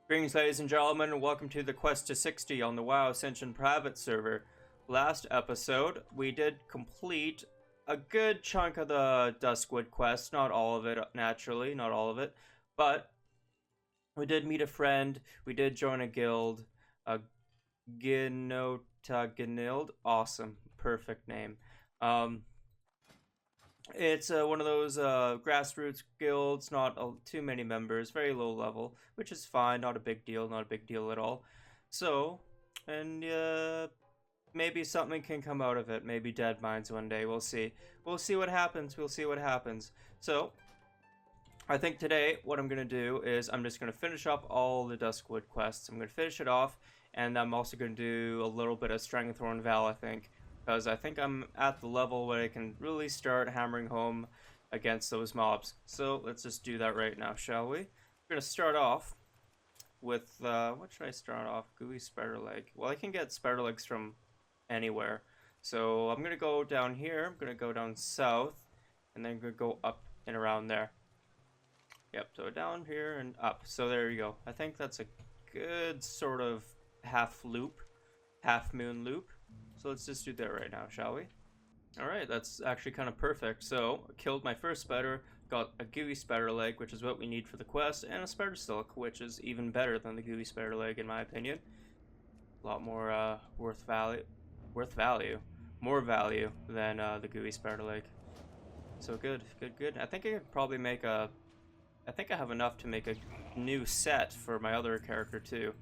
Greetings, ladies and gentlemen, and welcome to the Quest to 60 on the WoW Ascension private server. Last episode, we did complete a good chunk of the Duskwood quest. Not all of it, naturally, not all of it. But we did meet a friend, we did join a guild, a Guild. Awesome. Perfect name. It's one of those grassroots guilds, not too many members, very low level, which is fine, not a big deal, not a big deal at all. So, and maybe something can come out of it, maybe dead mines one day, we'll see. We'll see what happens, we'll see what happens. So, I think today what I'm going to do is I'm just going to finish up all the Duskwood quests. I'm going to finish it off, and I'm also going to do a little bit of Strangethorn Val, I think. Because I think I'm at the level where I can really start hammering home against those mobs. So let's just do that right now, shall we? We're going to start off with, what should I start off? Gooey spider leg. Well, I can get spider legs from anywhere. So I'm going to go down here, I'm going to go down south, and then I'm going to go up and around there. Yep, so down here and up. So there you go. I think that's a good sort of half loop, half moon loop. So let's just do that right now, shall we? Alright, that's actually kind of perfect. So, killed my first spider, got a gooey spider leg, which is what we need for the quest, and a spider silk, which is even better than the gooey spider leg in my opinion. A lot more more value than the gooey spider leg. So good. I think I could probably make I think I have enough to make a new set for my other character too.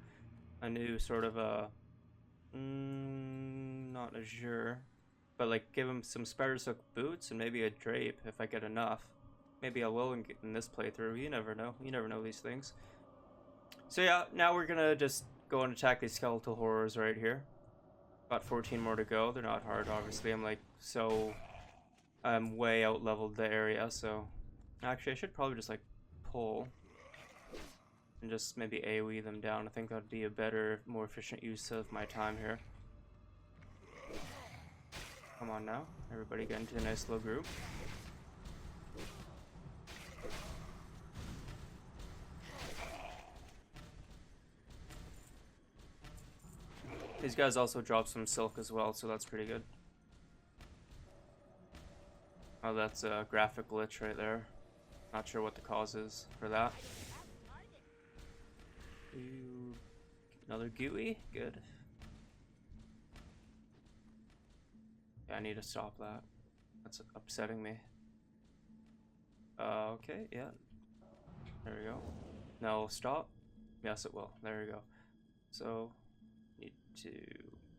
A new sort of a not azure, but like give him some spider silk boots and maybe a drape if I get enough. Maybe I will in this playthrough. You never know. You never know these things. So yeah, now we're gonna just go and attack these skeletal horrors right here. About 14 more to go. They're not hard, obviously. I'm way out leveled the area, so actually I should probably just like pull and just maybe AoE them down. I think that would be a better, more efficient use of my time here. Come on now, everybody get into a nice little group. These guys also drop some silk as well, so that's pretty good. Oh, that's a graphic glitch right there. Not sure what the cause is for that. Ooh, another gooey? Good. Yeah, I need to stop that. That's upsetting me. Okay, yeah. There we go. Now stop. Yes, it will. There we go. So, need to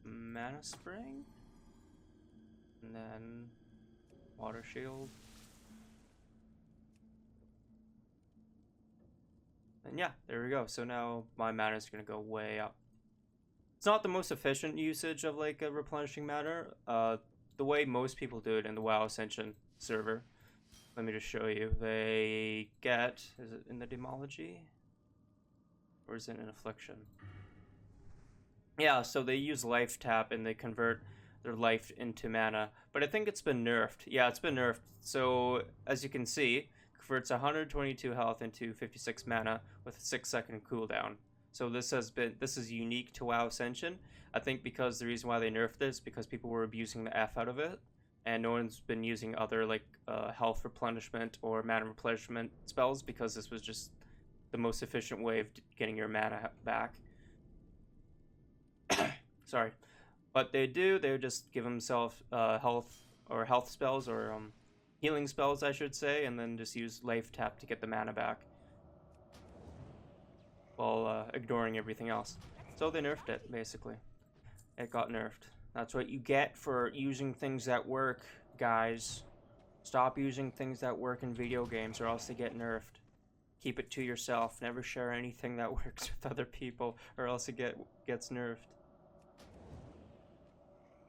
mana spring. And then water shield. And yeah, there we go. So now my mana is going to go way up. It's not the most efficient usage of like a replenishing mana. The way most people do it in the WoW Ascension server. Let me just show you. They get, is it in the demology? Or is it in affliction? Yeah, so they use life tap and they convert their life into mana. But I think it's been nerfed. Yeah, it's been nerfed. So as you can see, converts 122 health into 56 mana with a 6-second cooldown. So this is unique to WoW Ascension. I think because the reason why they nerfed this because people were abusing the F out of it, and no one's been using other like health replenishment or mana replenishment spells because this was just the most efficient way of getting your mana back. Sorry, but they just give themselves health spells or healing spells, I should say, and then just use life tap to get the mana back while ignoring everything else. So they nerfed it, basically. It got nerfed. That's what you get for using things that work, guys. Stop using things that work in video games or else they get nerfed. Keep it to yourself. Never share anything that works with other people or else it gets nerfed.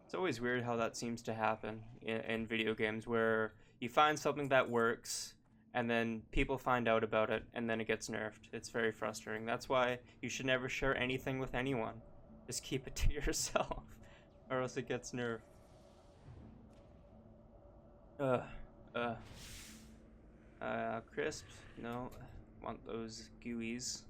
It's always weird how that seems to happen in video games where you find something that works and then people find out about it and then it gets nerfed. It's very frustrating. That's why you should never share anything with anyone. Just keep it to yourself or else it gets nerfed. Crisp? No. Want those gooeys.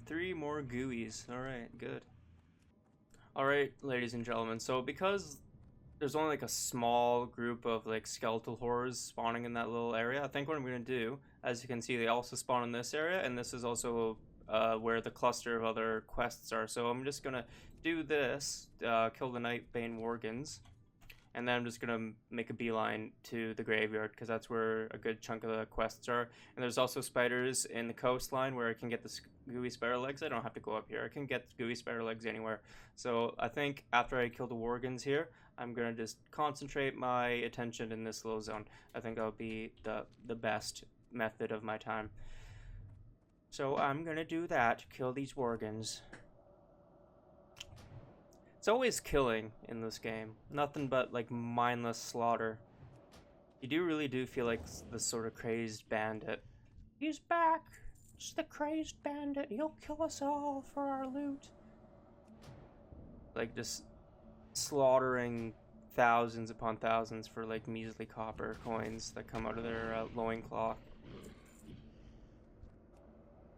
three more gooeys. All right, good. All right, ladies and gentlemen. So because there's only like a small group of like skeletal horrors spawning in that little area, I think what I'm gonna do, as you can see, they also spawn in this area, and this is also where the cluster of other quests are. So I'm just gonna do this, kill the Nightbane Worgens, and then I'm just gonna make a beeline to the graveyard because that's where a good chunk of the quests are. And there's also spiders in the coastline where I can get the gooey spider legs. I don't have to go up here. I can get gooey spider legs anywhere. So I think after I kill the Worgens here, I'm gonna just concentrate my attention in this little zone. I think that'll be the best method of my time. So I'm gonna do that. Kill these Worgens. It's always killing in this game. Nothing but like mindless slaughter. You really do feel like this sort of crazed bandit. He's back! It's the crazed bandit. He'll kill us all for our loot. Like just slaughtering thousands upon thousands for like measly copper coins that come out of their loincloth.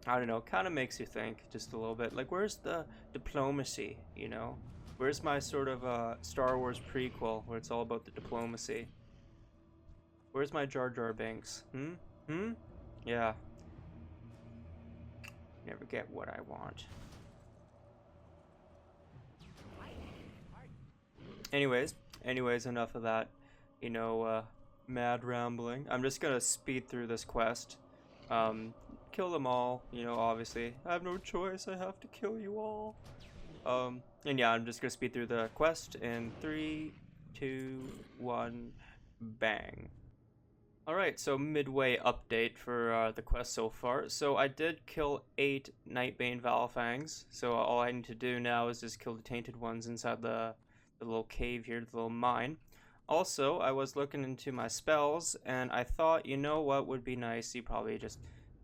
I don't know, kind of makes you think just a little bit. Like, where's the diplomacy, you know? Where's my sort of Star Wars prequel where it's all about the diplomacy? Where's my Jar Jar Binks? Yeah. Never get what I want. Anyways, enough of that, you know, mad rambling. I'm just gonna speed through this quest. Kill them all, you know, obviously. I have no choice, I have to kill you all. And yeah, I'm just gonna speed through the quest in 3, 2, 1, bang. Alright, so midway update for the quest so far. So I did kill 8 Nightbane Valfangs, so all I need to do now is just kill the tainted ones inside the little cave here, the little mine. Also, I was looking into my spells, and I thought, you know what would be nice? You probably just,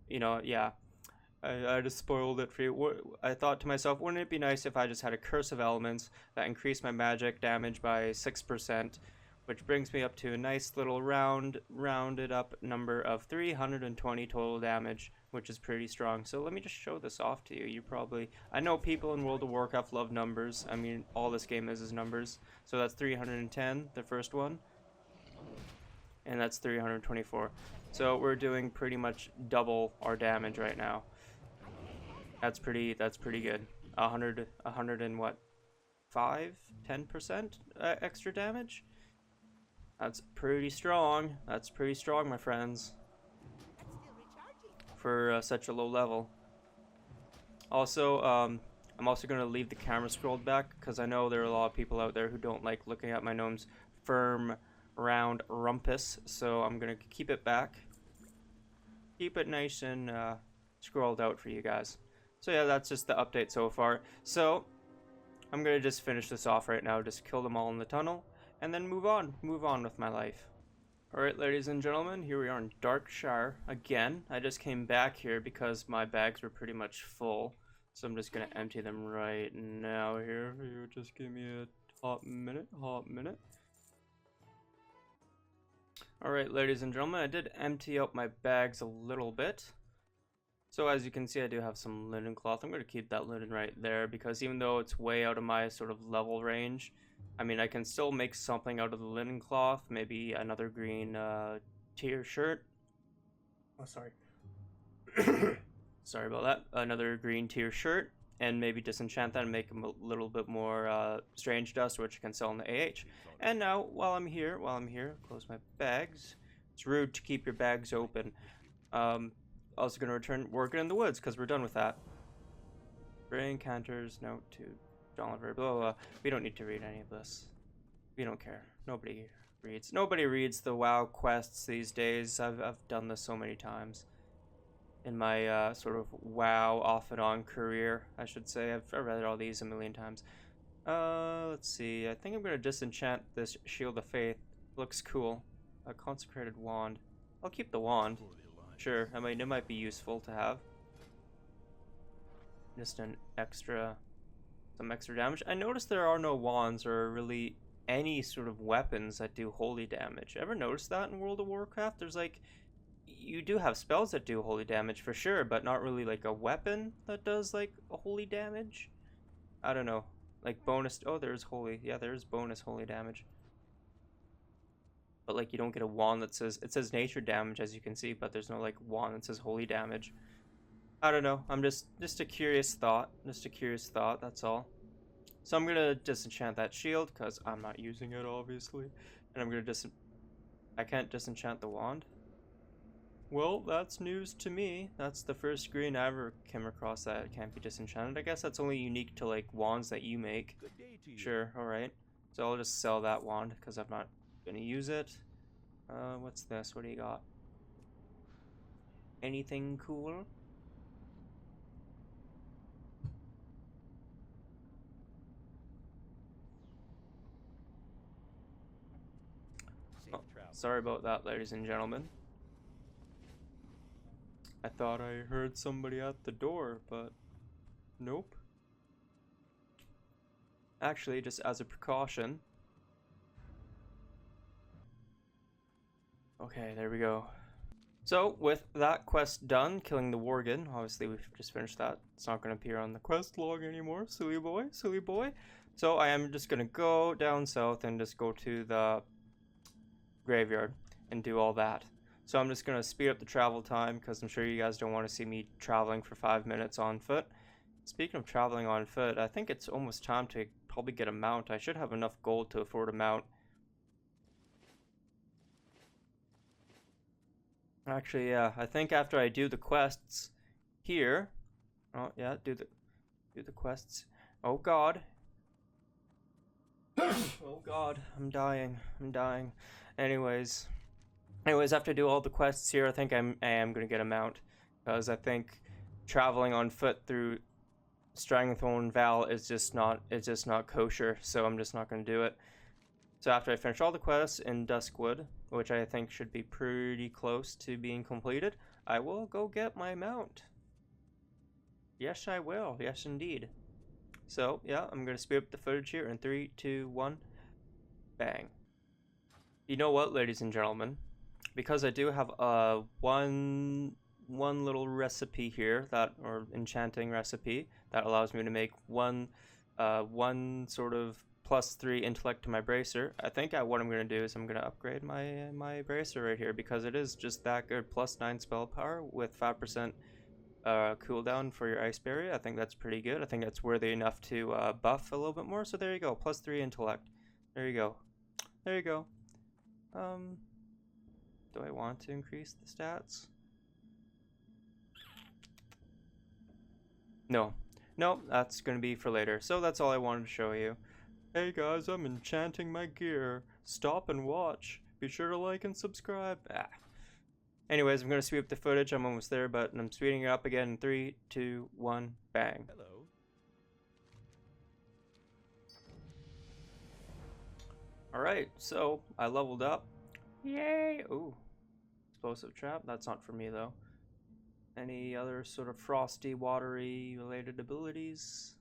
you know, yeah. I just spoiled it for you. I thought to myself, wouldn't it be nice if I just had a Curse of Elements that increased my magic damage by 6%, which brings me up to a nice little rounded up number of 320 total damage, which is pretty strong. So let me just show this off to you. I know people in World of Warcraft love numbers. I mean, all this game is numbers. So that's 310, the first one, and that's 324. So we're doing pretty much double our damage right now. That's pretty good. 100 and what? 10% extra damage? That's pretty strong. That's pretty strong, my friends. For such a low level. Also, I'm also going to leave the camera scrolled back because I know there are a lot of people out there who don't like looking at my gnome's firm, round rumpus. So I'm going to keep it back. Keep it nice and scrolled out for you guys. So yeah, that's just the update so far. So I'm going to just finish this off right now. Just kill them all in the tunnel. And then move on with my life. Alright, ladies and gentlemen, here we are in Darkshire again. I just came back here because my bags were pretty much full. So I'm just gonna empty them right now here. You just give me a hot minute. Alright, ladies and gentlemen, I did empty out my bags a little bit. So as you can see, I do have some linen cloth. I'm gonna keep that linen right there because even though it's way out of my sort of level range, I mean, I can still make something out of the linen cloth, maybe another green tier shirt. Oh, sorry. Sorry about that. Another green tier shirt, and maybe disenchant that and make them a little bit more strange dust, which I can sell in the AH. And now, while I'm here, close my bags. It's rude to keep your bags open. Also going to return working in the woods, because we're done with that. Bring Cantor's note to Oliver, blah, blah, blah. We don't need to read any of this. We don't care. Nobody reads the WoW quests these days. I've done this so many times in my sort of WoW off and on career, I should say. I've read all these a million times. Let's see. I think I'm gonna disenchant this Shield of Faith. Looks cool. A consecrated wand. I'll keep the wand. Sure. I mean, it might be useful to have. Just some extra damage. I noticed there are no wands or really any sort of weapons that do holy damage. Ever notice that in World of Warcraft? There's like, you do have spells that do holy damage for sure, but not really like a weapon that does like a holy damage. I don't know. Like bonus. Oh, there's holy. Yeah, there's bonus holy damage. But like you don't get a wand that says, it says nature damage as you can see, but there's no like wand that says holy damage. I don't know. I'm just a curious thought. Just a curious thought. That's all. So I'm gonna disenchant that shield because I'm not using it obviously, and I'm gonna I can't disenchant the wand. Well, that's news to me. That's the first screen I ever came across that it can't be disenchanted. I guess that's only unique to like wands that you make. Good day to you. Sure, alright. So I'll just sell that wand because I'm not gonna use it. What's this? What do you got? Anything cool? Oh, sorry about that, ladies and gentlemen. I thought I heard somebody at the door, but nope. Actually, just as a precaution. Okay, there we go. So, with that quest done, killing the Worgen, obviously we've just finished that. It's not going to appear on the quest log anymore, silly boy, silly boy. So I am just going to go down south and just go to the graveyard and do all that. So I'm just going to speed up the travel time because I'm sure you guys don't want to see me traveling for 5 minutes on foot. Speaking of traveling on foot, I think it's almost time to probably get a mount. I should have enough gold to afford a mount. Actually, yeah, I think after I do the quests here. Oh, yeah, do the quests. Oh god. Oh god, I'm dying. I'm dying. Anyways, after I do all the quests here, I think I am gonna get a mount because I think traveling on foot through Stranglethorn Val is just not kosher, so I'm just not gonna do it. So after I finish all the quests in Duskwood, which I think should be pretty close to being completed, I will go get my mount. Yes, I will. Yes, indeed. So, yeah, I'm going to speed up the footage here in 3, 2, 1, bang. You know what, ladies and gentlemen? Because I do have one little recipe here, or enchanting recipe, that allows me to make one sort of +3 intellect to my bracer. I think what I'm going to do is I'm going to upgrade my bracer right here because it is just that good. +9 spell power with 5% cooldown for your ice berry. I think that's pretty good. I think that's worthy enough to buff a little bit more. So there you go, +3 intellect. There you go. There you go. Do I want to increase the stats? No. No, that's going to be for later. So that's all I wanted to show you. Hey guys, I'm enchanting my gear. Stop and watch. Be sure to like and subscribe. Anyways, I'm going to speed up the footage. I'm almost there, but I'm speeding it up again in 3, 2, 1, bang. Hello. Alright, so I leveled up. Yay! Ooh. Explosive trap. That's not for me, though. Any other sort of frosty, watery related abilities?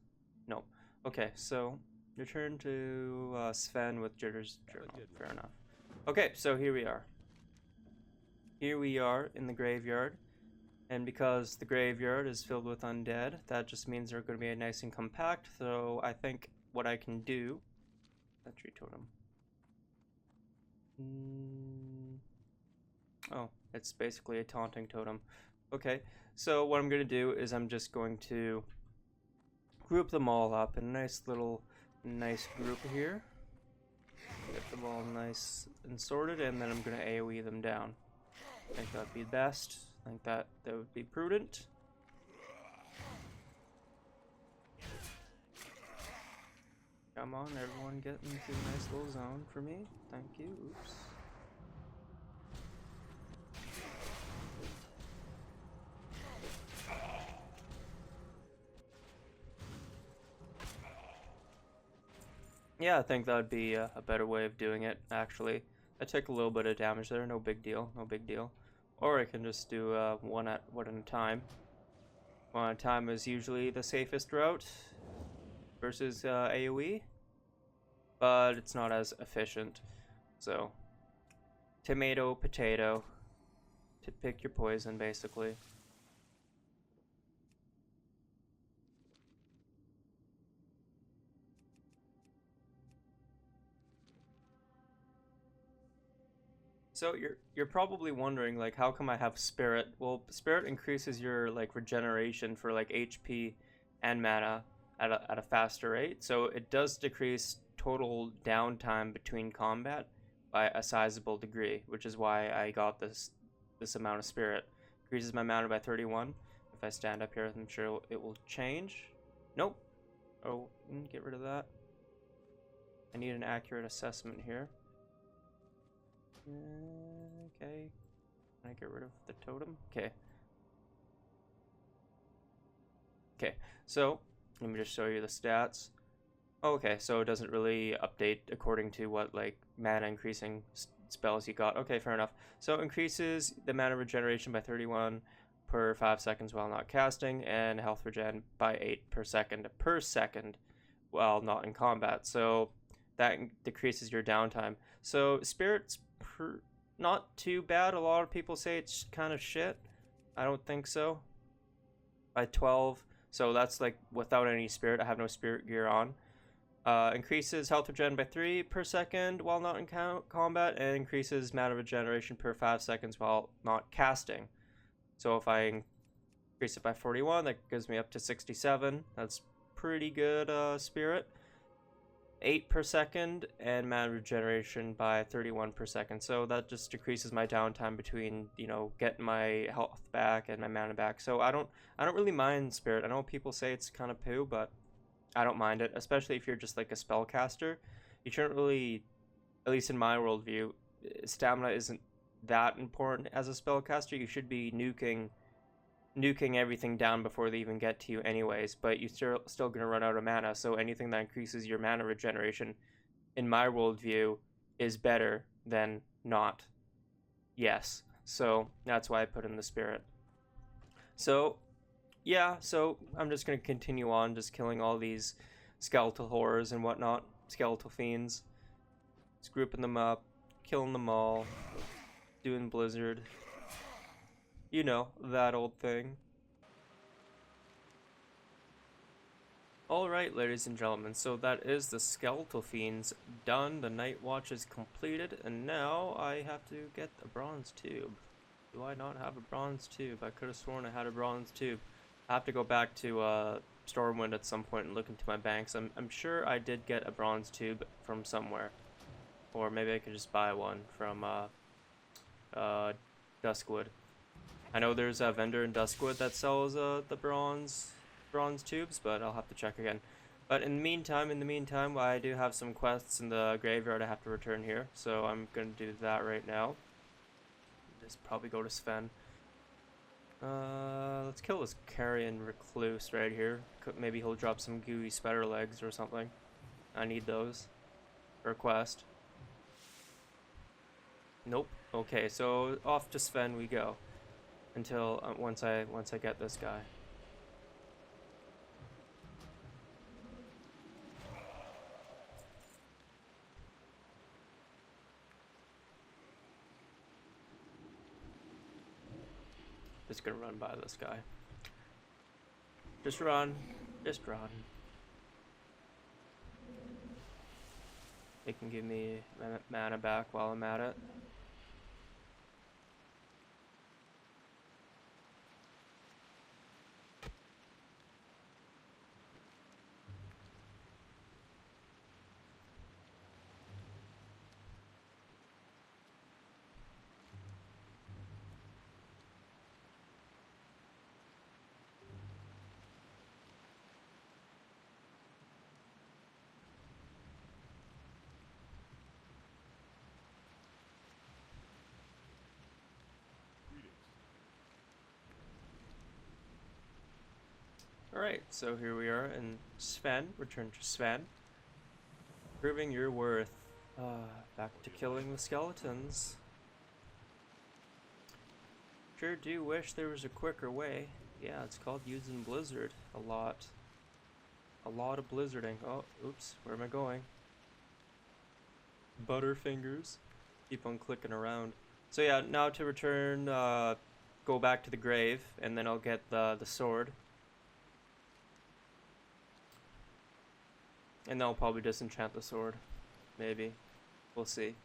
No. Okay, so return to Sven with Jitter's journal. Fair enough. Okay, so here we are. Here we are in the graveyard. And because the graveyard is filled with undead, that just means they're going to be nice and compact. So I think what I can do... That tree totem. Oh, it's basically a taunting totem. Okay, so what I'm going to do is I'm just going to group them all up in a nice group here. Get them all nice and sorted, and then I'm going to AoE them down. I think that'd be best. I think that would be prudent. Come on, everyone get into a nice little zone for me. Thank you. Oops. Yeah, I think that would be a better way of doing it, actually. I take a little bit of damage there, no big deal, no big deal. Or I can just do one at a time. One at a time is usually the safest route versus AoE, but it's not as efficient. So, tomato, potato, pick your poison, basically. So you're probably wondering, like, how come I have spirit? Well, spirit increases your like regeneration for like HP and mana at a faster rate. So it does decrease total downtime between combat by a sizable degree, which is why I got this amount of spirit. Increases my mana by 31. If I stand up here, I'm sure it will change. Nope. Oh, get rid of that. I need an accurate assessment here. Okay. Can I get rid of the totem? Okay. Okay, so let me just show you the stats. Okay, so it doesn't really update according to what like mana increasing spells you got. Okay, fair enough. So increases the mana regeneration by 31 per 5 seconds while not casting, and health regen by 8 per second while not in combat. So that decreases your downtime. So spirits not too bad. A lot of people say it's kind of shit. I don't think so. By 12, so that's like without any spirit. I have no spirit gear on. Increases health regen by 3 per second while not in combat, and increases mana regeneration per 5 seconds while not casting. So if I increase it by 41, that gives me up to 67. That's pretty good spirit. 8 per second, and mana regeneration by 31 per second. So that just decreases my downtime between, you know, getting my health back and my mana back. So I don't really mind spirit. I know people say it's kind of poo, but I don't mind it, especially if you're just like a spellcaster. You shouldn't really, at least in my worldview, stamina isn't that important as a spellcaster. You should be nuking everything down before they even get to you anyways, but you're still going to run out of mana, so anything that increases your mana regeneration, in my worldview, is better than not. Yes, so that's why I put in the spirit. So, yeah, so I'm just going to continue on just killing all these skeletal horrors and whatnot, skeletal fiends, just grouping them up, killing them all, doing Blizzard. You know, that old thing. Alright, ladies and gentlemen, so that is the Skeletal Fiends done. The Night Watch is completed, and now I have to get a bronze tube. Do I not have a bronze tube? I could have sworn I had a bronze tube. I have to go back to Stormwind at some point and look into my banks. I'm sure I did get a bronze tube from somewhere. Or maybe I could just buy one from Duskwood. I know there's a vendor in Duskwood that sells the bronze tubes, but I'll have to check again. But in the meantime, I do have some quests in the graveyard I have to return here, so I'm gonna do that right now. Just probably go to Sven. Let's kill this carrion recluse right here. Maybe he'll drop some gooey spider legs or something. I need those for a quest. Nope. Okay, so off to Sven we go. Until once I get this guy. Just gonna run by this guy. Just run. Just run. It can give me mana back while I'm at it. Alright, so here we are in Sven. Return to Sven. Proving your worth. Back to killing the skeletons. Sure do wish there was a quicker way. Yeah, it's called using Blizzard a lot. A lot of blizzarding. Oh, oops, where am I going? Butterfingers. Keep on clicking around. So yeah, now to return, go back to the grave, and then I'll get the sword. And then I'll probably disenchant the sword. Maybe. We'll see.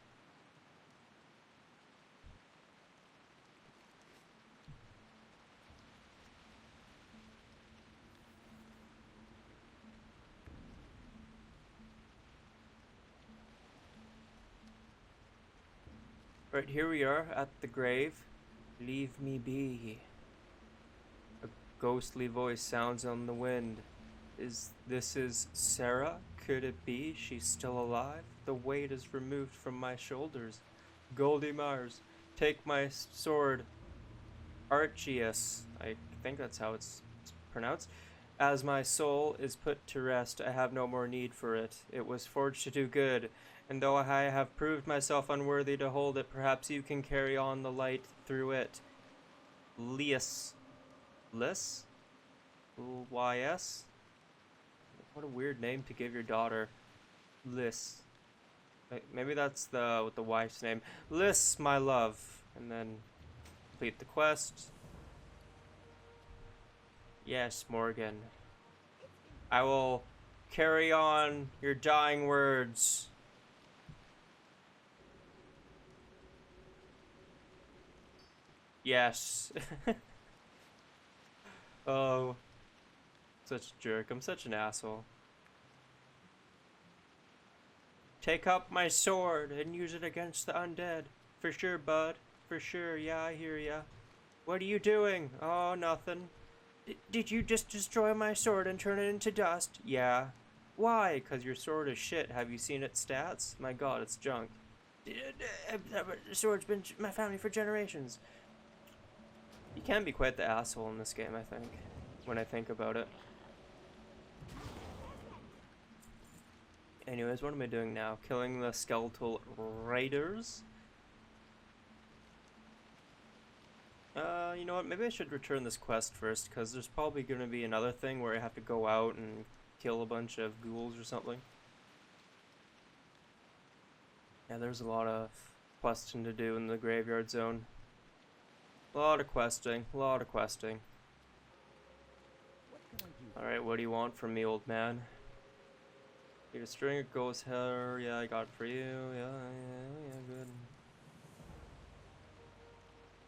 Right, here we are at the grave. Leave me be. A ghostly voice sounds on the wind. Is Sarah? Could it be she's still alive? The weight is removed from my shoulders. Goldie Mars, take my sword. Archius, I think that's how it's pronounced. As my soul is put to rest, I have no more need for it. It was forged to do good, and though I have proved myself unworthy to hold it, perhaps you can carry on the light through it. Lias. Liss? L-Y-S? What a weird name to give your daughter. Liss. Maybe that's the wife's name. Liss, my love. And then complete the quest. Yes, Morgan. I will carry on your dying words. Yes. Oh. Such a jerk. I'm such an asshole. Take up my sword and use it against the undead. For sure, bud. For sure. Yeah, I hear ya. What are you doing? Oh, nothing. Did you just destroy my sword and turn it into dust? Yeah. Why? Because your sword is shit. Have you seen its stats? My god, it's junk. The sword's been my family for generations. You can be quite the asshole in this game, I think. When I think about it. Anyways, what am I doing now? Killing the skeletal raiders? You know what? Maybe I should return this quest first, because there's probably going to be another thing where I have to go out and kill a bunch of ghouls or something. Yeah, there's a lot of questing to do in the graveyard zone. A lot of questing, a lot of questing. Alright, what do you want from me, old man? You're a string of ghost hair. Yeah, I got it for you. Yeah,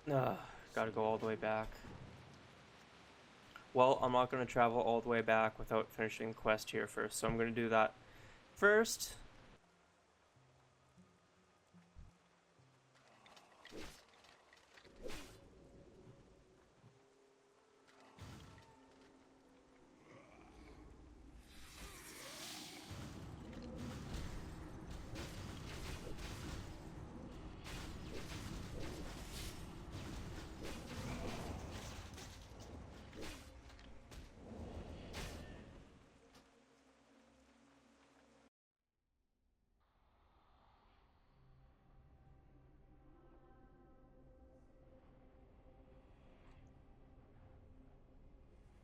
good. Gotta go all the way back. Well, I'm not gonna travel all the way back without finishing the quest here first, so I'm gonna do that first.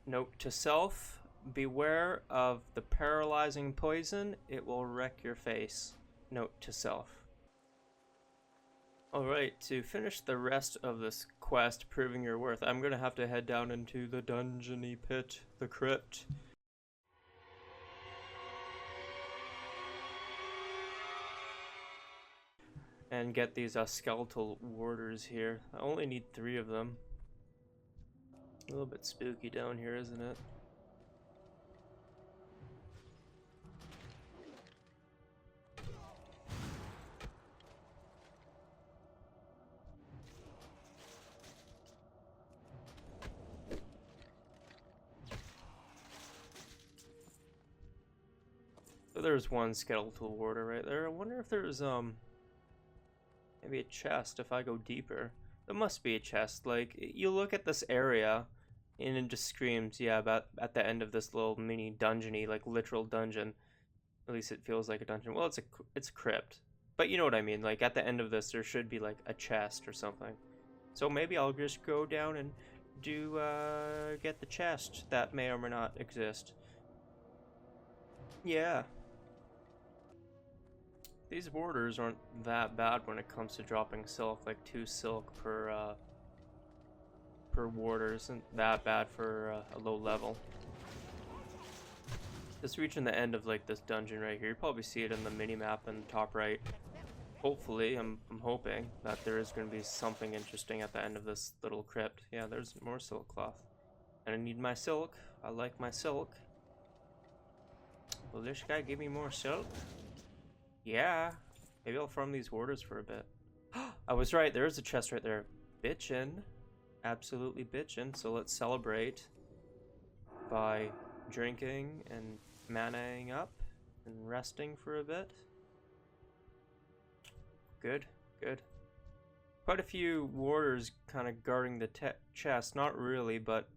Note to self, beware of the paralyzing poison, it will wreck your face. Note to self. Alright, to finish the rest of this quest, proving your worth, I'm gonna have to head down into the dungeony pit, the crypt. And get these skeletal warders here. I only need 3 of them. A little bit spooky down here, isn't it? So there's one skeletal warder right there. I wonder if there's maybe a chest if I go deeper. There must be a chest. Like, you look at this area and it just screams, yeah, about at the end of this little mini dungeony, like literal dungeon. At least it feels like a dungeon. Well, it's a crypt. But you know what I mean. Like, at the end of this, there should be like a chest or something. So maybe I'll just go down and get the chest that may or may not exist. Yeah. These warders aren't that bad when it comes to dropping silk. Like 2 silk per warder isn't that bad for a low level. Just reaching the end of like this dungeon right here. You probably see it in the mini map in the top right. Hopefully, I'm hoping that there is going to be something interesting at the end of this little crypt. Yeah, there's more silk cloth. And I need my silk. I like my silk. Will this guy give me more silk? Yeah. Maybe I'll farm these warders for a bit. I was right. There is a chest right there. Bitchin'. Absolutely bitchin'. So let's celebrate by drinking and manaing up and resting for a bit. Good, good. Quite a few warders kind of guarding the chest. Not really, but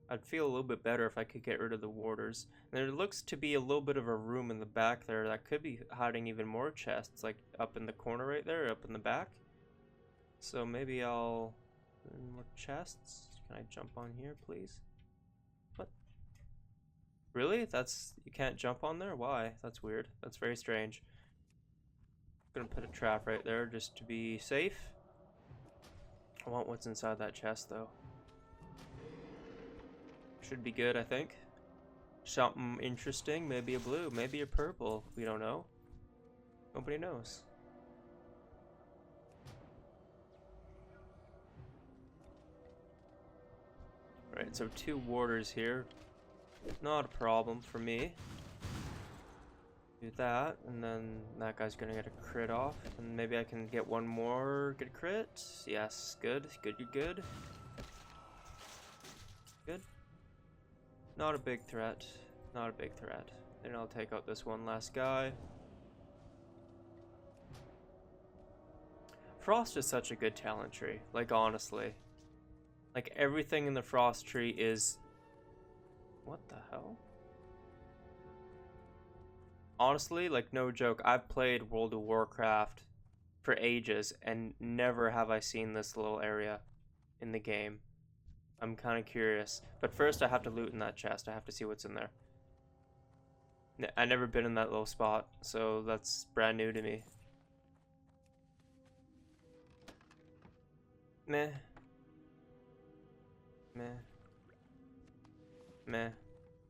I'd feel a little bit better if I could get rid of the warders. And there looks to be a little bit of a room in the back there that could be hiding even more chests, like up in the corner right there, up in the back. So maybe I'll... More chests? Can I jump on here, please? What? Really? You can't jump on there? Why? That's weird. That's very strange. I'm gonna put a trap right there just to be safe. I want what's inside that chest though. Should be good, I think. Something interesting, maybe a blue, maybe a purple. We don't know. Nobody knows. Right, so 2 warders here. Not a problem for me. Do that, and then that guy's gonna get a crit off, and maybe I can get one more, get a crit. Yes, good, good, good. Good. Not a big threat. Not a big threat. Then I'll take out this one last guy. Frost is such a good talent tree, like honestly. Like everything in the Frost tree is... What the hell? Honestly, like no joke, I've played World of Warcraft for ages and never have I seen this little area in the game. I'm kind of curious. But first I have to loot in that chest. I have to see what's in there. I've never been in that little spot, so that's brand new to me. Meh. Meh. Meh.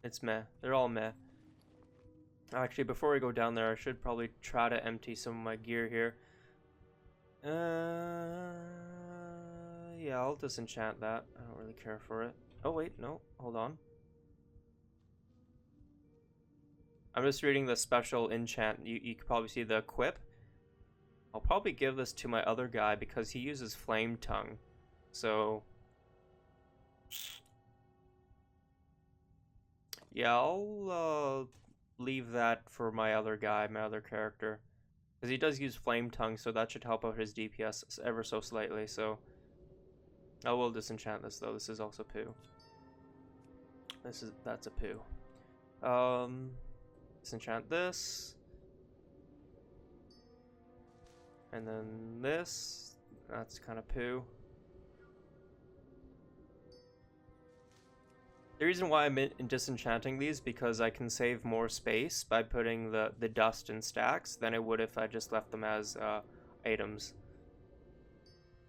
It's meh. They're all meh. Actually, before we go down there, I should probably try to empty some of my gear here. Yeah, I'll disenchant that. I don't really care for it. Oh, wait, no. Hold on. I'm just reading the special enchant. You can probably see the equip. I'll probably give this to my other guy because he uses Flame Tongue. So... yeah, I'll leave that for my other guy, my other character. Because he does use Flame Tongue, so that should help out his DPS ever so slightly, so... I will disenchant this, though. This is also poo. That's a poo. Disenchant this. And then this. That's kind of poo. The reason why I'm disenchanting these because I can save more space by putting the dust in stacks than I would if I just left them as items.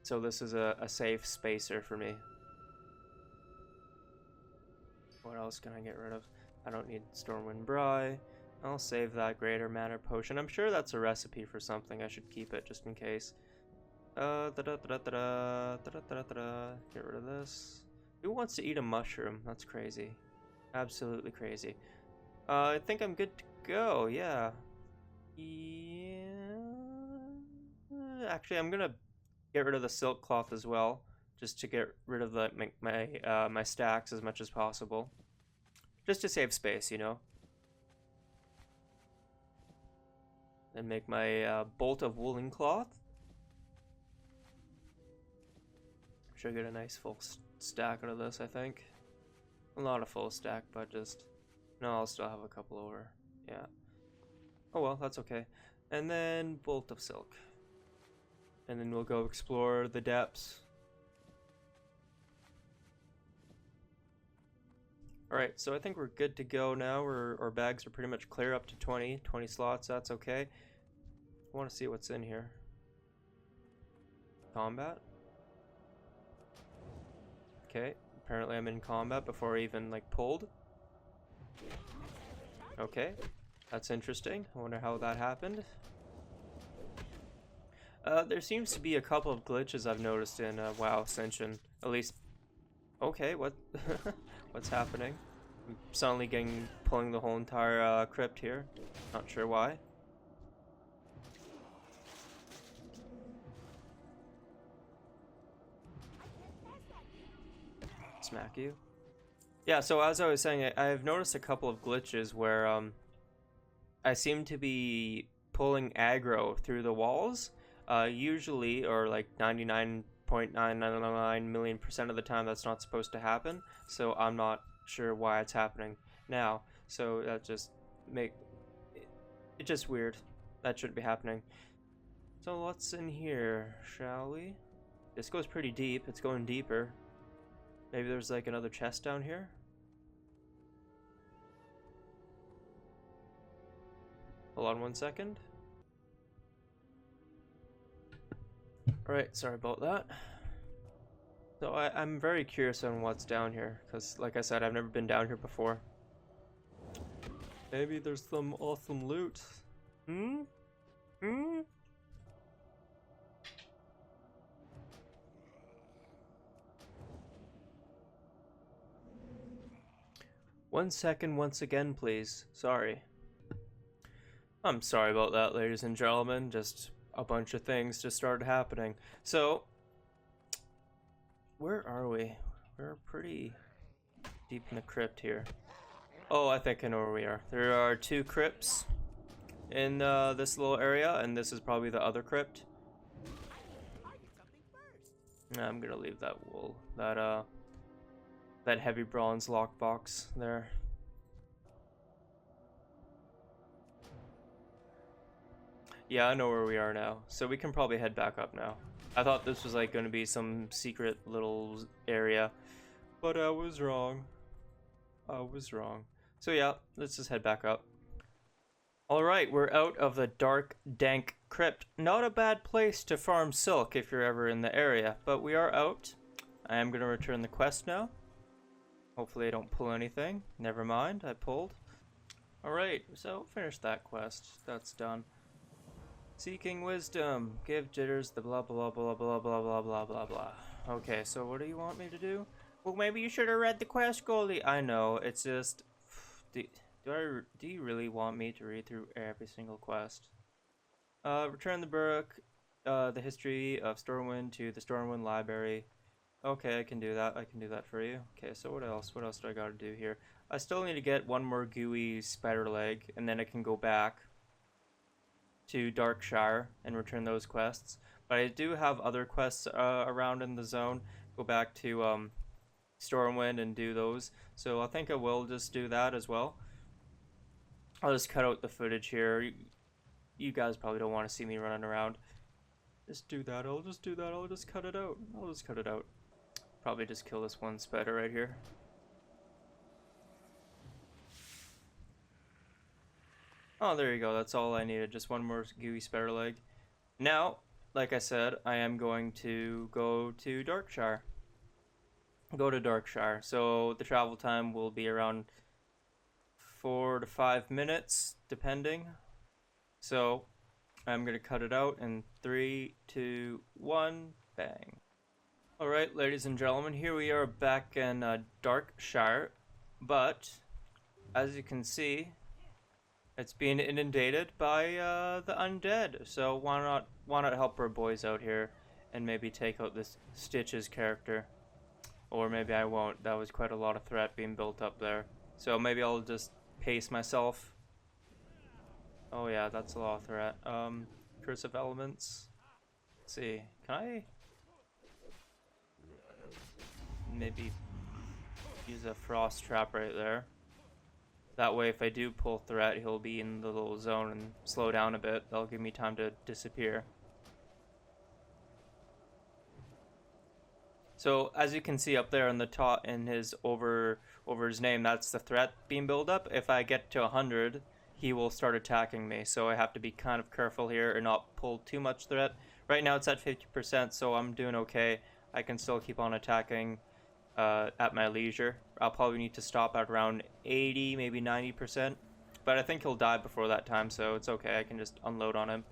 So this is a safe spacer for me. What else can I get rid of? I don't need Stormwind Bry. I'll save that Greater Mana Potion. I'm sure that's a recipe for something. I should keep it just in case. Get rid of this. Who wants to eat a mushroom? That's crazy. Absolutely crazy. I think I'm good to go, yeah. Actually, I'm gonna get rid of the silk cloth as well, just to get rid of my stacks as much as possible. Just to save space, you know? And make my bolt of woolen cloth. Should get a nice full stack out of this, I think. Not a full stack, but just... No, I'll still have a couple over. Yeah. Oh well, that's okay. And then bolt of silk. And then we'll go explore the depths. Alright, so I think we're good to go now. Our bags are pretty much clear up to 20 slots, that's okay. I want to see what's in here. Combat? Okay, apparently I'm in combat before I even, like, pulled. Okay, that's interesting. I wonder how that happened. There seems to be a couple of glitches I've noticed in WoW Ascension. At least, okay, what, what's happening? I'm suddenly pulling the whole entire crypt here. Not sure why. Smack you. Yeah, so as I was saying, I've noticed a couple of glitches where I seem to be pulling aggro through the walls. Usually, or like 99.999% of the time, that's not supposed to happen. So I'm not sure why it's happening now. So that just it's just weird. That shouldn't be happening. So what's in here, shall we? This goes pretty deep. It's going deeper. Maybe there's like another chest down here. Hold on 1 second. Alright, sorry about that. So I'm very curious on what's down here, because like I said, I've never been down here before. Maybe there's some awesome loot. Hmm? 1 second once again, please. Sorry. I'm sorry about that, ladies and gentlemen. Just a bunch of things just started happening. So, where are we? We're pretty deep in the crypt here. Oh, I think I know where we are. There are 2 crypts in this little area, and this is probably the other crypt. I'm gonna leave that wool, that heavy bronze lockbox there. Yeah, I know where we are now, so we can probably head back up now. I thought this was like going to be some secret little area, but I was wrong. I was wrong. So yeah, let's just head back up. Alright, we're out of the dark, dank crypt. Not a bad place to farm silk if you're ever in the area, but we are out. I am going to return the quest now. Hopefully I don't pull anything. Never mind, I pulled. Alright, so finish that quest. That's done. Seeking wisdom. Give jitters the blah blah blah blah blah blah blah blah blah. Okay, so what do you want me to do? Well, maybe you should have read the quest, Goldie. I know, it's just... Do you really want me to read through every single quest? Return the book, the history of Stormwind to the Stormwind library. Okay, I can do that. I can do that for you. Okay, so what else? What else do I gotta do here? I still need to get one more gooey spider leg, and then I can go back to Darkshire and return those quests. But I do have other quests around in the zone. Go back to Stormwind and do those. So I think I will just do that as well. I'll just cut out the footage here. You guys probably don't want to see me running around. Just do that. I'll just do that. I'll just cut it out. I'll just cut it out. Probably just kill this one spider right here. Oh, there you go. That's all I needed. Just one more gooey spider leg. Now, like I said, I am going to go to Darkshire. Go to Darkshire. So the travel time will be around 4 to 5 minutes, depending. So I'm going to cut it out in 3, 2, 1, bang. Alright, ladies and gentlemen, here we are back in Darkshire. But, as you can see, it's being inundated by the undead. So why not help our boys out here and maybe take out this Stitch's character? Or maybe I won't. That was quite a lot of threat being built up there. So maybe I'll just pace myself. Oh yeah, that's a lot of threat. Curse of Elements. Let's see. Can I maybe use a frost trap right there? That way if I do pull threat, he'll be in the little zone and slow down a bit. That'll give me time to disappear. So as you can see up there in the top in his over his name, that's the threat being built up. If I get to 100, he will start attacking me. So I have to be kind of careful here and not pull too much threat. Right now it's at 50%, so I'm doing okay. I can still keep on attacking at my leisure. I'll probably need to stop at around 80, maybe 90%. But I think he'll die before that time, so it's okay. I can just unload on him.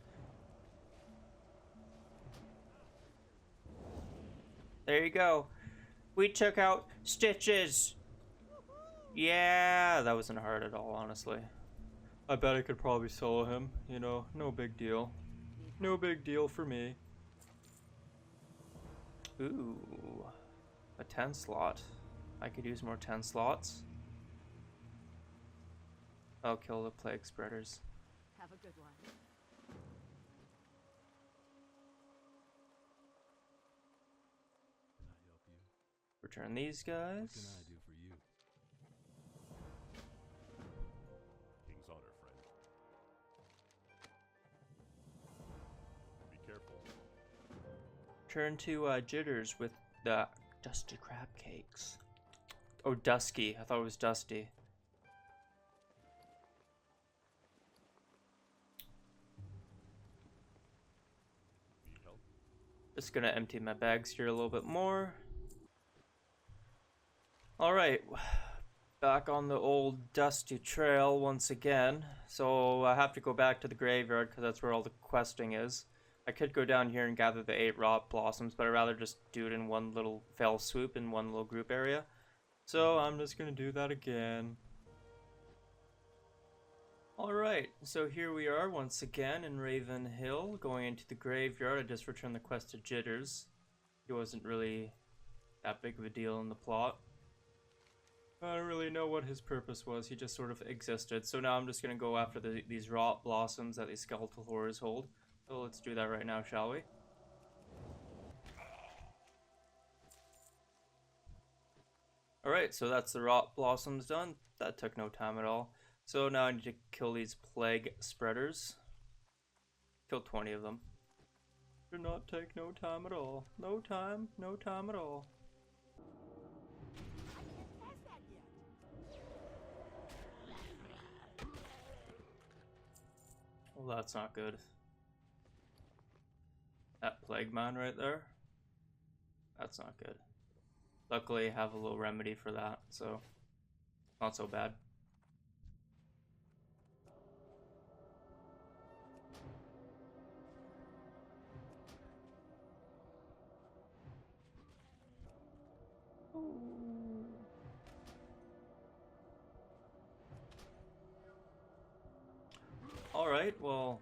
There you go. We took out Stitches. Yeah, that wasn't hard at all, honestly. I bet I could probably solo him. You know, no big deal. No big deal for me. Ooh, a 10 slot. I could use more 10 slots. I'll kill the plague spreaders. Have a good one. Can I help you? Return these guys. What can I do for you? King's honor, friend. Be careful. Turn to Jitters with the Dusty Crab Cakes. Oh, Dusky. I thought it was Dusty. Need help? Just gonna empty my bags here a little bit more. Alright, back on the old dusty trail once again. So I have to go back to the graveyard because that's where all the questing is. I could go down here and gather the 8 rot blossoms, but I'd rather just do it in one little fell swoop in one little group area. So I'm just gonna do that again. Alright, so here we are once again in Raven Hill, going into the graveyard. I just returned the quest to Jitters. He wasn't really that big of a deal in the plot. I don't really know what his purpose was, he just sort of existed. So now I'm just gonna go after these rot blossoms that these skeletal horrors hold. So let's do that right now, shall we? Alright, so that's the rot blossoms done. That took no time at all. So now I need to kill these plague spreaders. Kill 20 of them. Did not take no time at all. No time at all. Well, that's not good. That plague man right there. That's not good. Luckily I have a little remedy for that, so not so bad. Alright, well,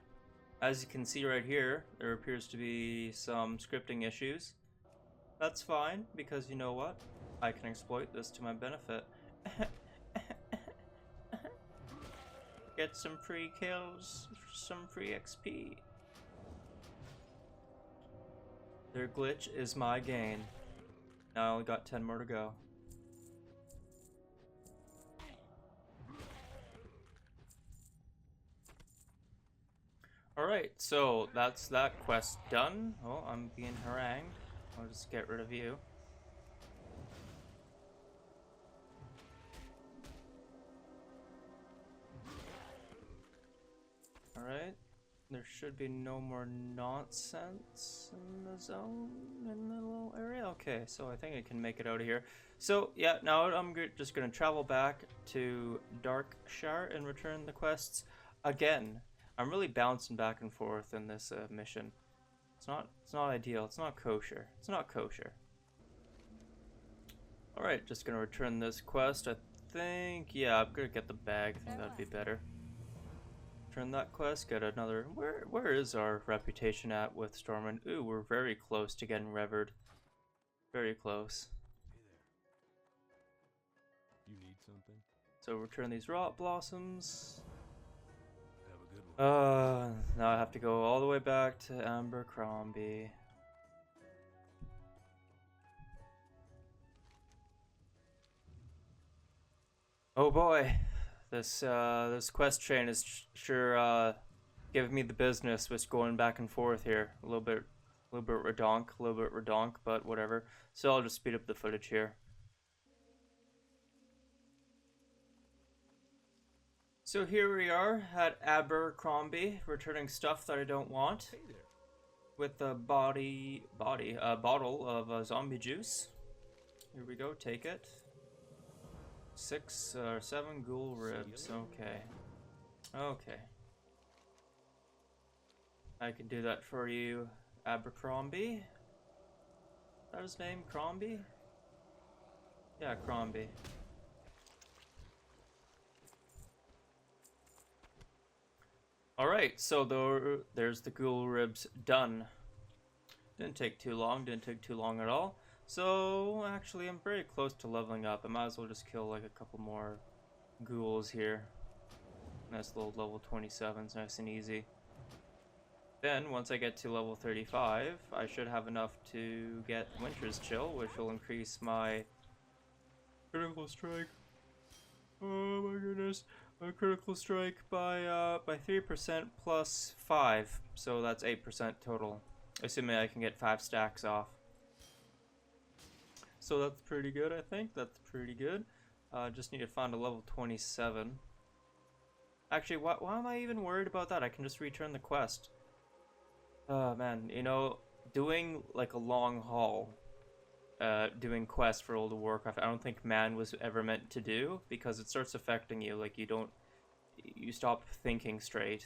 as you can see right here, there appears to be some scripting issues. That's fine, because you know what? I can exploit this to my benefit. Get some free kills, some free XP. Their glitch is my gain. Now I only got 10 more to go. Alright, so that's that quest done. Oh, I'm being harangued. I'll just get rid of you. Alright, there should be no more nonsense in the zone, in the little area. Okay, so I think I can make it out of here. So, yeah, now I'm just going to travel back to Darkshire and return the quests again. I'm really bouncing back and forth in this mission. It's not ideal. It's not kosher. It's not kosher. Alright, just gonna return this quest. I think, yeah, I'm gonna get the bag. I think that'd be better. Return that quest, get another. Where is our reputation at with Stormwind? Ooh, we're very close to getting revered. Very close. Hey there. You need something? So return these rot blossoms. Have a good one. Now I have to go all the way back to Abercrombie. Oh boy, this quest train is sure giving me the business with going back and forth here. A little bit redonk, but whatever. So I'll just speed up the footage here. So here we are at Abercrombie, returning stuff that I don't want, Hey there. with a bottle of zombie juice. Here we go, take it. 6 or 7 ghoul ribs, okay. Okay. I can do that for you, Abercrombie. Is that his name, Crombie? Yeah, Crombie. Alright, so there's the ghoul ribs done. Didn't take too long at all. So, actually, I'm very close to leveling up. I might as well just kill like a couple more ghouls here. Nice little level 27s, nice and easy. Then, once I get to level 35, I should have enough to get Winter's Chill, which will increase my critical strike. Oh my goodness. My critical strike by 3% plus 5, so that's 8% total. Assuming I can get 5 stacks off. So that's pretty good, I think. That's pretty good. Just need to find a level 27. Actually, why am I even worried about that? I can just return the quest. Oh man, you know, doing like a long haul, doing quests for World of Warcraft, I don't think man was ever meant to do, because it starts affecting you. Like you stop thinking straight.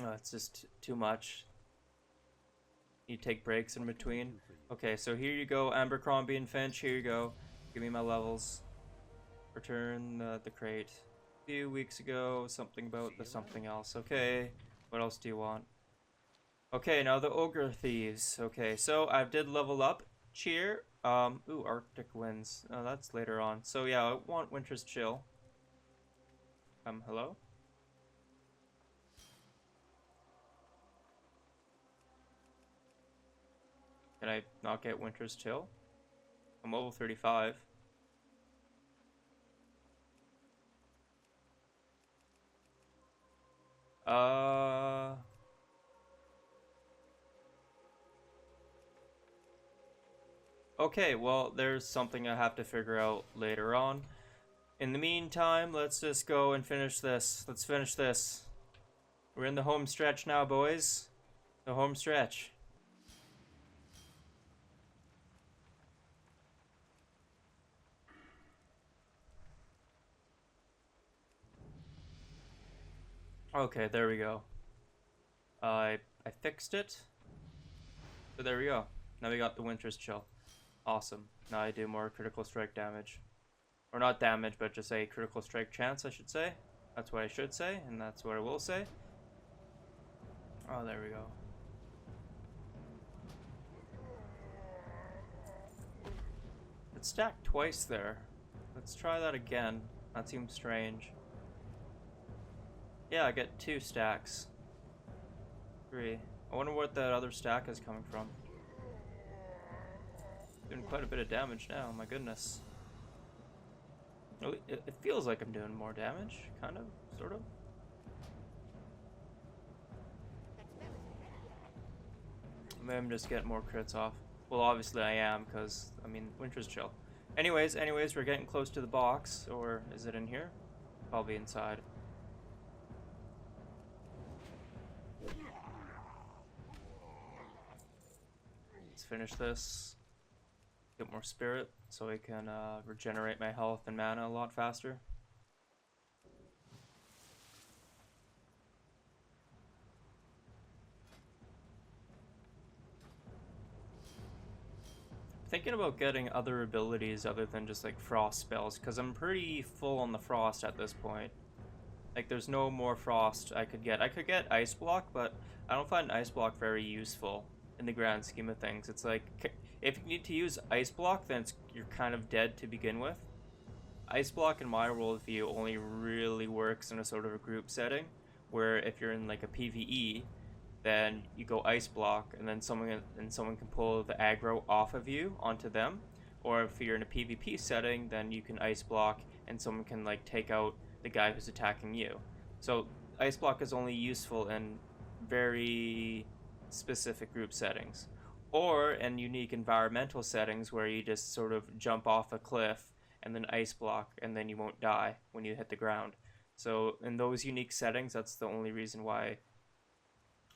It's just too much. You take breaks in between. Okay, so here you go, Abercrombie and Finch. Here you go. Give me my levels. Return the crate. A few weeks ago, something about the something else. Okay, what else do you want? Okay, now the ogre thieves. Okay, so I did level up. Cheer. Ooh, Arctic winds. Oh, that's later on. So yeah, I want Winter's Chill. Hello? Can I not get Winter's Chill? I'm level 35. Okay, well, there's something I have to figure out later on. In the meantime, let's just go and finish this. Let's finish this. We're in the home stretch now, boys. The home stretch. Okay, there we go. I fixed it. So there we go. Now we got the Winter's Chill. Awesome. Now I do more critical strike damage. Or not damage, but just a critical strike chance, I should say. That's what I should say, and that's what I will say. Oh, there we go. It's stacked twice there. Let's try that again. That seems strange. Yeah, I get 2 stacks. 3. I wonder what that other stack is coming from. Doing quite a bit of damage now, my goodness. It feels like I'm doing more damage, kind of, sort of. Maybe I'm just getting more crits off. Well, obviously I am, because, I mean, Winter's Chill. Anyways, we're getting close to the box, or is it in here? Probably inside. Let's finish this. Get more spirit, so I can regenerate my health and mana a lot faster. Thinking about getting other abilities other than just like frost spells, because I'm pretty full on the frost at this point. Like there's no more frost I could get. I could get ice block, but I don't find ice block very useful in the grand scheme of things. It's like, if you need to use ice block, then you're kind of dead to begin with. Ice block in my worldview only really works in a sort of a group setting, where if you're in like a PvE, then you go ice block, and then someone can pull the aggro off of you onto them. Or if you're in a PvP setting, then you can ice block, and someone can like take out the guy who's attacking you. So ice block is only useful in very specific group settings, or in unique environmental settings where you just sort of jump off a cliff and then ice block, and then you won't die when you hit the ground. So in those unique settings, that's the only reason why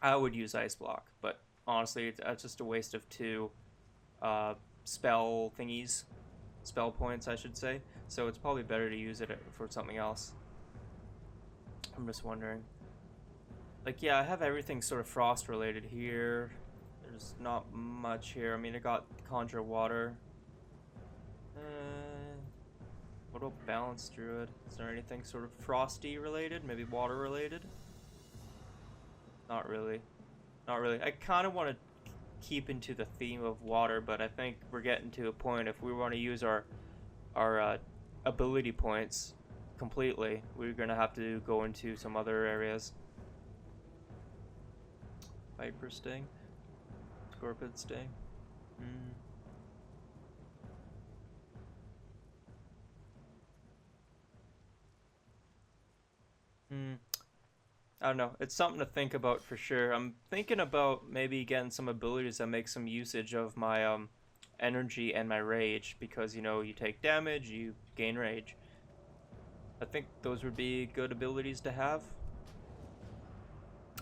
I would use ice block. But honestly, that's just a waste of 2 spell thingies, spell points, I should say. So it's probably better to use it for something else. I'm just wondering. Like, yeah, I have everything sort of frost related here. There's not much here. I mean, I got Conjure Water. What about Balance Druid? Is there anything sort of frosty related? Maybe water related? Not really. Not really. I kind of want to keep into the theme of water, but I think we're getting to a point if we want to use our ability points completely, we're gonna have to go into some other areas. Viper Sting, Scorpion Sting. I don't know. It's something to think about for sure. I'm thinking about maybe getting some abilities that make some usage of my energy and my rage, because you know, you take damage, you gain rage. I think those would be good abilities to have.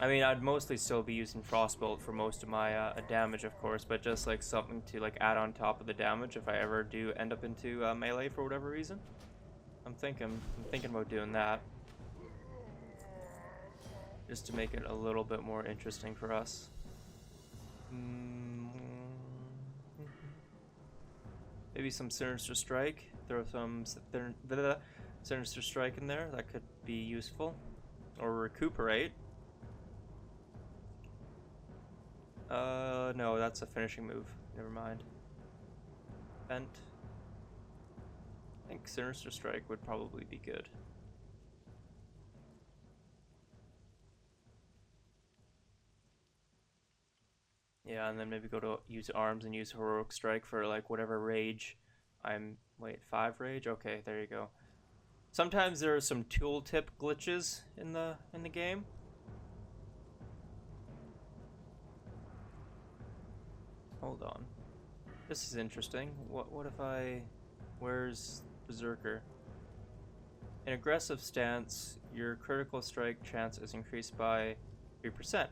I mean, I'd mostly still be using Frostbolt for most of my damage, of course, but just like something to like add on top of the damage if I ever do end up into melee for whatever reason. I'm thinking about doing that, just to make it a little bit more interesting for us. Maybe some Sinister Strike. Throw some Sinister Strike in there. That could be useful. Or Recuperate. No, that's a finishing move. Never mind. Vent. I think Sinister Strike would probably be good. Yeah, and then maybe go to use arms and use Heroic Strike for like whatever rage wait, 5 rage? Okay, there you go. Sometimes there are some tooltip glitches in the game. Hold on. This is interesting. What if where's Berserker? In aggressive stance, your critical strike chance is increased by 3%.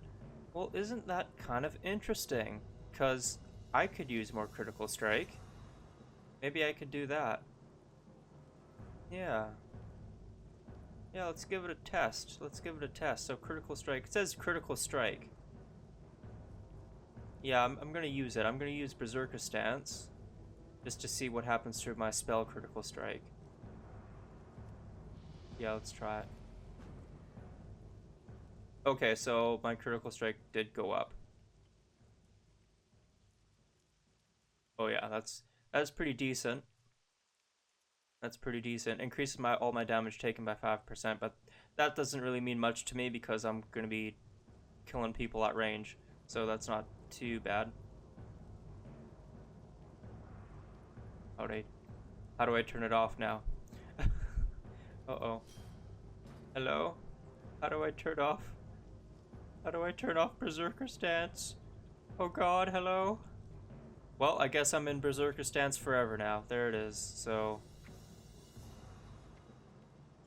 Well, isn't that kind of interesting? Because I could use more critical strike. Maybe I could do that. Yeah. Yeah, let's give it a test. So critical strike. It says critical strike. Yeah, I'm gonna use it. I'm gonna use Berserker Stance just to see what happens to my spell critical strike. Yeah, let's try it. Okay, so my critical strike did go up. Oh yeah, that's pretty decent. That's pretty decent. Increases all my damage taken by 5%, but that doesn't really mean much to me because I'm gonna be killing people at range, so that's not too bad. How do I turn it off now? Uh-oh. Hello? How do I turn off? How do I turn off Berserker Stance? Oh god, hello? Well, I guess I'm in Berserker Stance forever now. There it is. So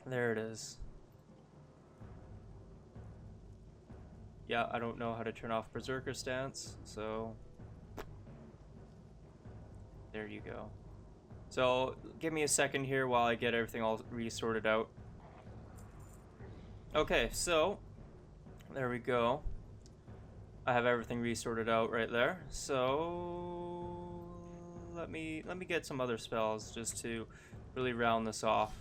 there it is. Yeah, I don't know how to turn off Berserker Stance, so there you go. So give me a second here while I get everything all resorted out. Okay, so there we go. I have everything resorted out right there. So let me get some other spells just to really round this off.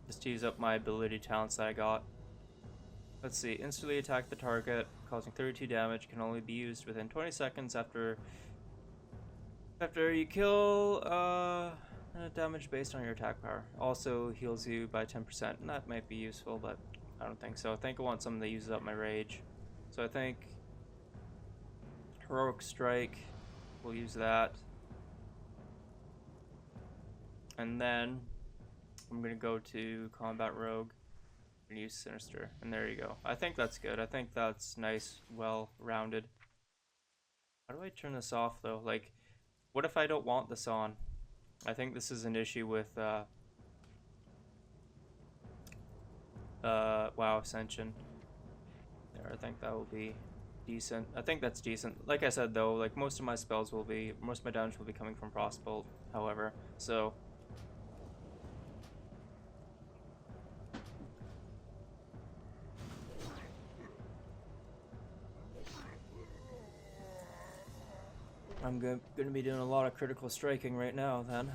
Just to use up my ability talents that I got. Let's see. Instantly attack the target, causing 32 damage. Can only be used within 20 seconds after you kill damage based on your attack power. Also heals you by 10%, and that might be useful, but I don't think so. I think I want something that uses up my rage. So I think Heroic Strike, we'll use that. And then I'm gonna go to Combat Rogue and use Sinister, and there you go. I think that's good. I think that's nice, well rounded. How do I turn this off though? Like, what if I don't want this on? I think this is an issue with WoW Ascension. There, I think that will be decent. I think that's decent. Like I said though, like most of my damage will be coming from Frostbolt, however, so I'm gonna be doing a lot of critical striking right now then.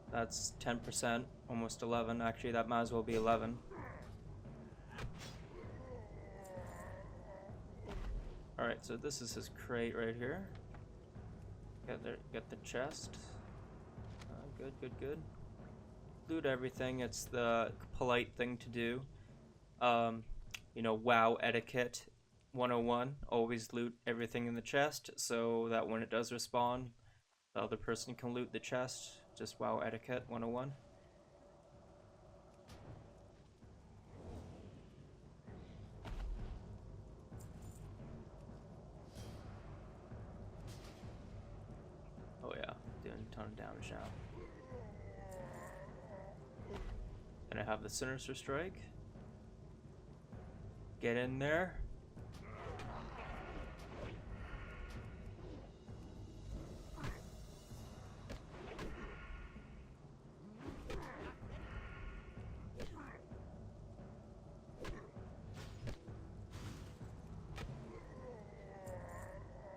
That's 10%, almost 11. Actually, that might as well be 11. Alright, so this is his crate right here. Get the chest. Good. Loot everything. It's the polite thing to do. You know, WoW etiquette 101. Always loot everything in the chest so that when it does respawn, the other person can loot the chest. Just WoW etiquette 101. Oh yeah, doing a ton of damage now. Then I have the Sinister Strike. Get in there.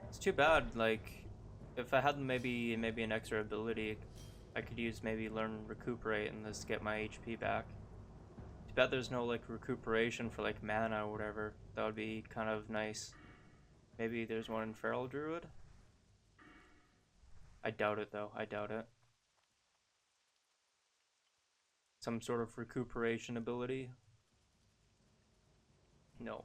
It's too bad, like, if I had maybe an extra ability, I could use maybe learn Recuperate and just get my HP back. Too bad there's no like recuperation for like mana or whatever. That would be kind of nice. Maybe there's one in Feral Druid? I doubt it though, I doubt it. Some sort of recuperation ability? No.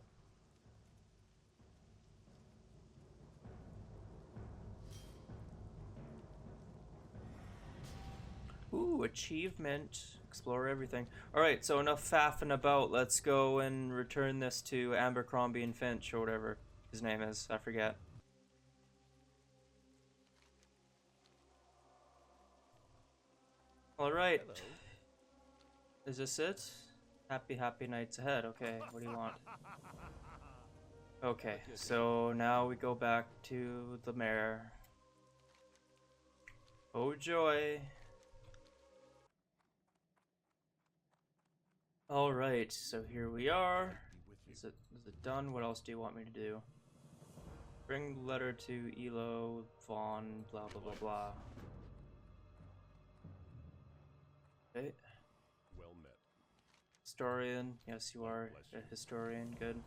Ooh, achievement. Explore everything. Alright, so enough faffing about. Let's go and return this to Abercrombie and Finch, or whatever his name is. I forget. Alright. Is this it? Happy nights ahead. Okay, what do you want? Okay, so now we go back to the mayor. Oh joy. Alright, so here we are. Is it done? What else do you want me to do? Bring the letter to Elo, Vaughn, blah blah blah blah. Okay. Well met. Historian, yes you are a historian, good.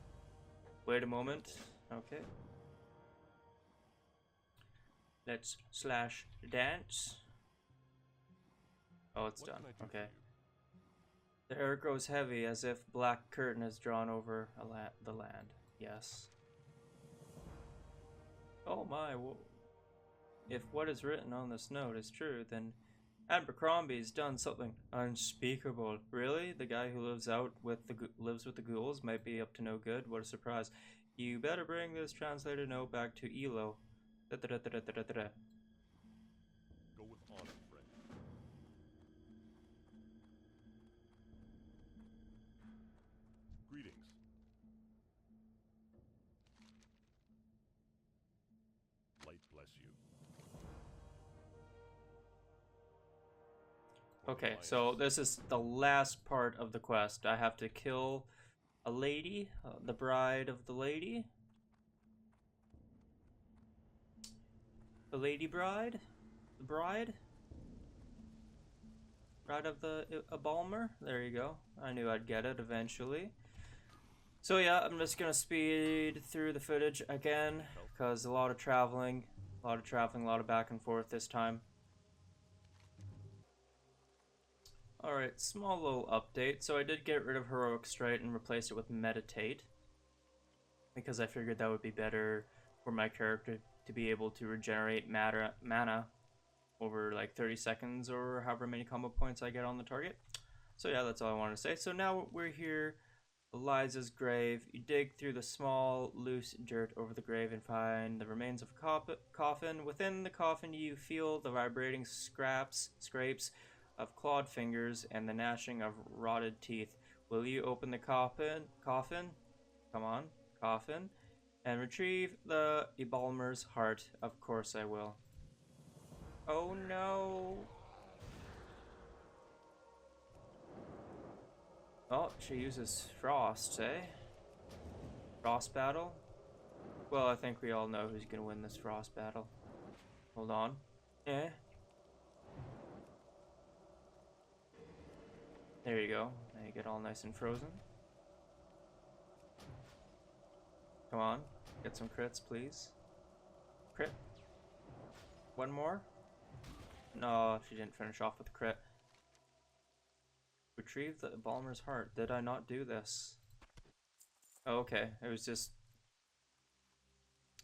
Wait a moment, okay. Let's slash dance. Oh, it's done, okay. The air grows heavy as if black curtain is drawn over the land. Yes. Oh my, if what is written on this note is true, then Abercrombie's done something unspeakable. Really? The guy who lives with the ghouls might be up to no good. What a surprise. You better bring this translated note back to Elo. Go with honor, friend. Greetings. Light bless you. Okay, so this is the last part of the quest. I have to kill a lady, the bride of the lady. The lady bride? The bride? Bride of the Balmer? There you go. I knew I'd get it eventually. So yeah, I'm just gonna speed through the footage again, because a lot of traveling, a lot of back and forth this time. Alright, small little update. So I did get rid of Heroic Strike and replaced it with Meditate, because I figured that would be better for my character to be able to regenerate mana over like 30 seconds or however many combo points I get on the target. So yeah, that's all I wanted to say. So now we're here Eliza's grave. You dig through the small, loose dirt over the grave and find the remains of a coffin. Within the coffin, you feel the vibrating scrapes of clawed fingers and the gnashing of rotted teeth. Will you open the coffin? Come on, coffin. And retrieve the embalmer's heart. Of course I will. Oh no. Oh, she uses frost, eh? Frost battle? Well, I think we all know who's gonna win this frost battle. Hold on. Eh? There you go. Now you get all nice and frozen. Come on. Get some crits, please. Crit. One more? No, she didn't finish off with a crit. Retrieve the embalmer's heart. Did I not do this? Oh, okay. It was just...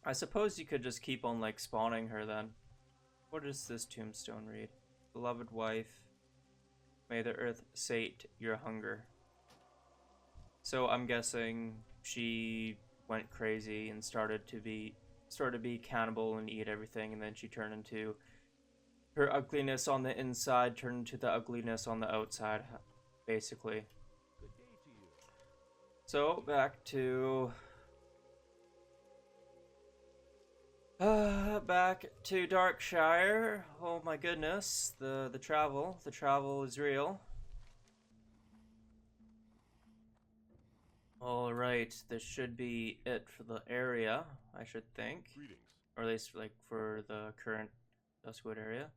I suppose you could just keep on, like, spawning her then. What does this tombstone read? Beloved wife, may the earth sate your hunger. So I'm guessing she went crazy and started to be cannibal and eat everything, and then she turned into her ugliness on the inside, turned into the ugliness on the outside, basically. So back to Darkshire. Oh my goodness, the travel is real. All right, this should be it for the area, I should think. Greetings. Or at least like for the current Duskwood area.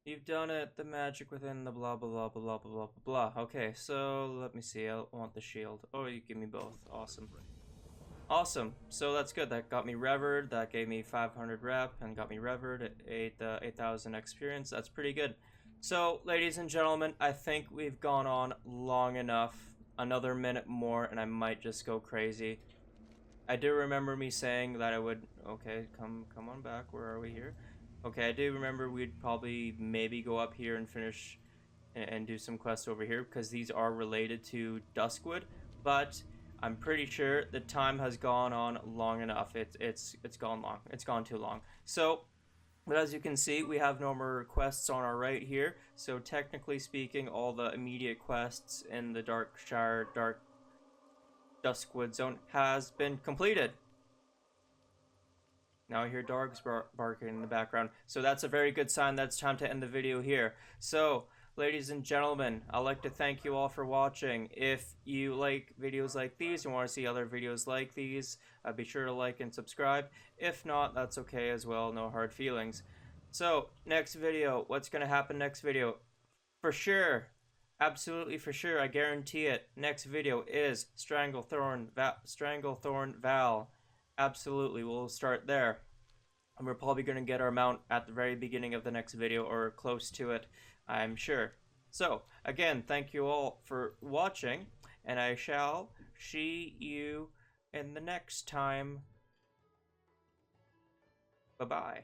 You've done it, the magic within the blah blah blah blah blah blah blah blah. Okay, so let me see, I want the shield. Oh, you give me both, awesome. Awesome, so that's good, that got me revered, that gave me 500 rep, and got me revered at 8,000 experience, that's pretty good. So, ladies and gentlemen, I think we've gone on long enough. Another minute more and I might just go crazy. I do remember me saying that I would... Okay, come on back. Where are we here? Okay, I do remember we'd probably maybe go up here and finish and do some quests over here because these are related to Duskwood, but I'm pretty sure the time has gone on long enough. It's gone long. It's gone too long. So, but as you can see, we have no more quests on our right here. So technically speaking, all the immediate quests in the Darkshire, Duskwood zone has been completed. Now I hear dogs barking in the background. So that's a very good sign. That's time to end the video here. So, ladies and gentlemen, I'd like to thank you all for watching. If you like videos like these and want to see other videos like these, be sure to like and subscribe. If not, that's okay as well. No hard feelings. So, next video. What's going to happen next video? For sure. Absolutely for sure. I guarantee it. Next video is Stranglethorn Val. Absolutely. We'll start there. And we're probably going to get our mount at the very beginning of the next video or close to it, I'm sure. So, again, thank you all for watching, and I shall see you in the next time. Bye-bye.